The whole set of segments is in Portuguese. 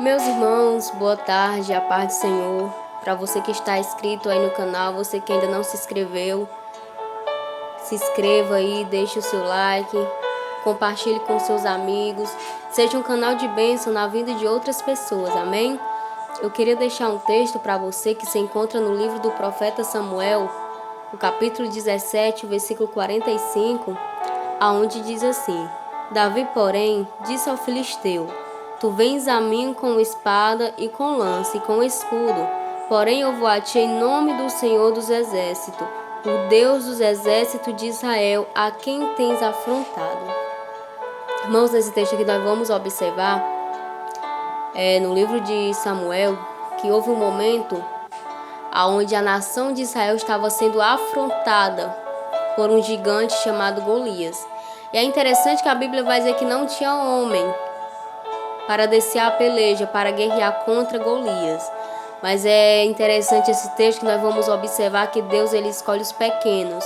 Meus irmãos, boa tarde, a paz do Senhor. Para você que está inscrito aí no canal, você que ainda não se inscreveu, se inscreva aí, deixe o seu like, compartilhe com seus amigos, seja um canal de bênção na vida de outras pessoas, amém? Eu queria deixar um texto para você que se encontra no livro do profeta Samuel, no capítulo 17, versículo 45, aonde diz assim: Davi, porém, disse ao filisteu: Tu vens a mim com espada e com lança e com escudo, porém eu vou a ti em nome do Senhor dos Exércitos, o Deus dos exércitos de Israel, a quem tens afrontado. Irmãos, nesse texto aqui nós vamos observar, no livro de Samuel, que houve um momento onde a nação de Israel estava sendo afrontada por um gigante chamado Golias. E é interessante que a Bíblia vai dizer que não tinha homem para descer a peleja, para guerrear contra Golias. Mas é interessante esse texto que nós vamos observar que Deus ele escolhe os pequenos.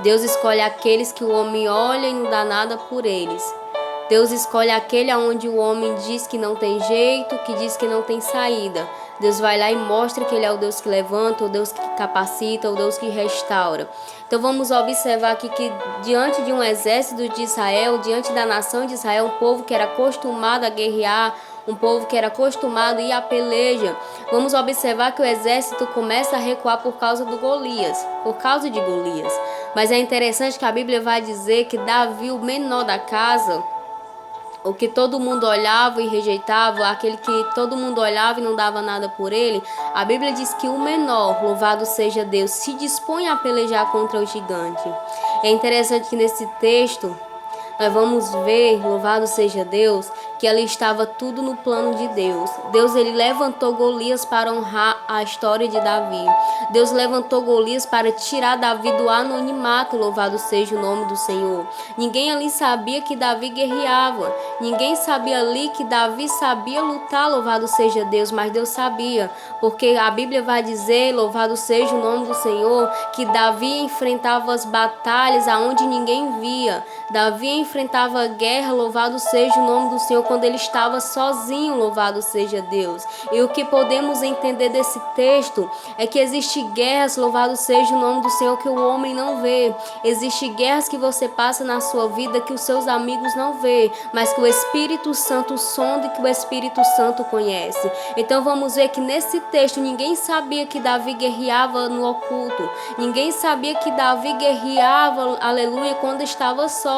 Deus escolhe aqueles que o homem olha e não dá nada por eles. Deus escolhe aquele onde o homem diz que não tem jeito, que diz que não tem saída. Deus vai lá e mostra que Ele é o Deus que levanta, o Deus que capacita, o Deus que restaura. Então vamos observar aqui que diante de um exército de Israel, diante da nação de Israel, um povo que era acostumado a guerrear, um povo que era acostumado a ir à peleja, vamos observar que o exército começa a recuar por causa do Golias, por causa de Golias. Mas é interessante que a Bíblia vai dizer que Davi, o menor da casa, o que todo mundo olhava e rejeitava, aquele que todo mundo olhava e não dava nada por ele, a Bíblia diz que o menor, louvado seja Deus, se dispõe a pelejar contra o gigante. É interessante que nesse texto nós vamos ver, louvado seja Deus, que ali estava tudo no plano de Deus. Deus ele levantou Golias para honrar a história de Davi. Deus levantou Golias para tirar Davi do anonimato, louvado seja o nome do Senhor. Ninguém ali sabia que Davi guerreava. Ninguém sabia ali que Davi sabia lutar, louvado seja Deus, mas Deus sabia, porque a Bíblia vai dizer, louvado seja o nome do Senhor, que Davi enfrentava as batalhas aonde ninguém via. Davi enfrentava a guerra, louvado seja o nome do Senhor, quando ele estava sozinho, louvado seja Deus. E o que podemos entender desse texto é que existe guerras, louvado seja o nome do Senhor, que o homem não vê. Existe guerras que você passa na sua vida que os seus amigos não vê, mas que o Espírito Santo sonda e que o Espírito Santo conhece. Então vamos ver que nesse texto ninguém sabia que Davi guerreava no oculto. Ninguém sabia que Davi guerreava, aleluia, quando estava só.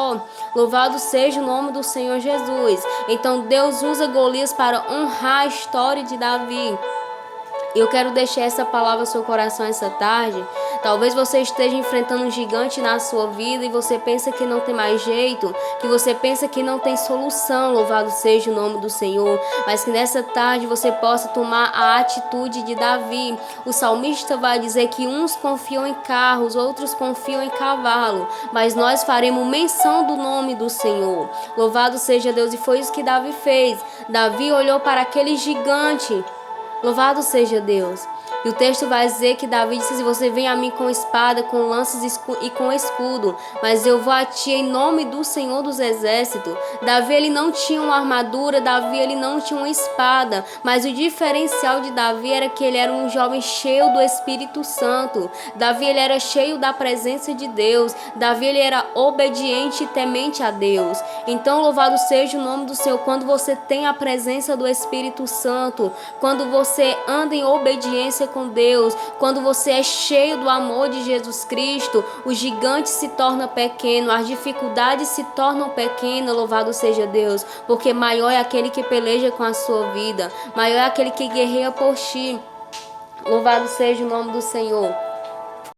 Louvado seja o nome do Senhor Jesus. Então Deus usa Golias para honrar a história de Davi. Eu quero deixar essa palavra no seu coração essa tarde. Talvez você esteja enfrentando um gigante na sua vida e você pensa que não tem mais jeito, que você pensa que não tem solução, louvado seja o nome do Senhor, mas que nessa tarde você possa tomar a atitude de Davi. O salmista vai dizer que uns confiam em carros, outros confiam em cavalo, mas nós faremos menção do nome do Senhor. Louvado seja Deus, e foi isso que Davi fez. Davi olhou para aquele gigante. Louvado seja Deus. E o texto vai dizer que Davi disse: se você vem a mim com espada, com lanças e com escudo, mas eu vou a ti em nome do Senhor dos Exércitos. Davi ele não tinha uma armadura, Davi ele não tinha uma espada, mas o diferencial de Davi era que ele era um jovem cheio do Espírito Santo. Davi ele era cheio da presença de Deus. Davi ele era obediente e temente a Deus. Então louvado seja o nome do Senhor. Quando você tem a presença do Espírito Santo, quando você anda em obediência com Deus, quando você é cheio do amor de Jesus Cristo, o gigante se torna pequeno, as dificuldades se tornam pequenas, louvado seja Deus, porque maior é aquele que peleja com a sua vida, maior é aquele que guerreia por ti, louvado seja o nome do Senhor.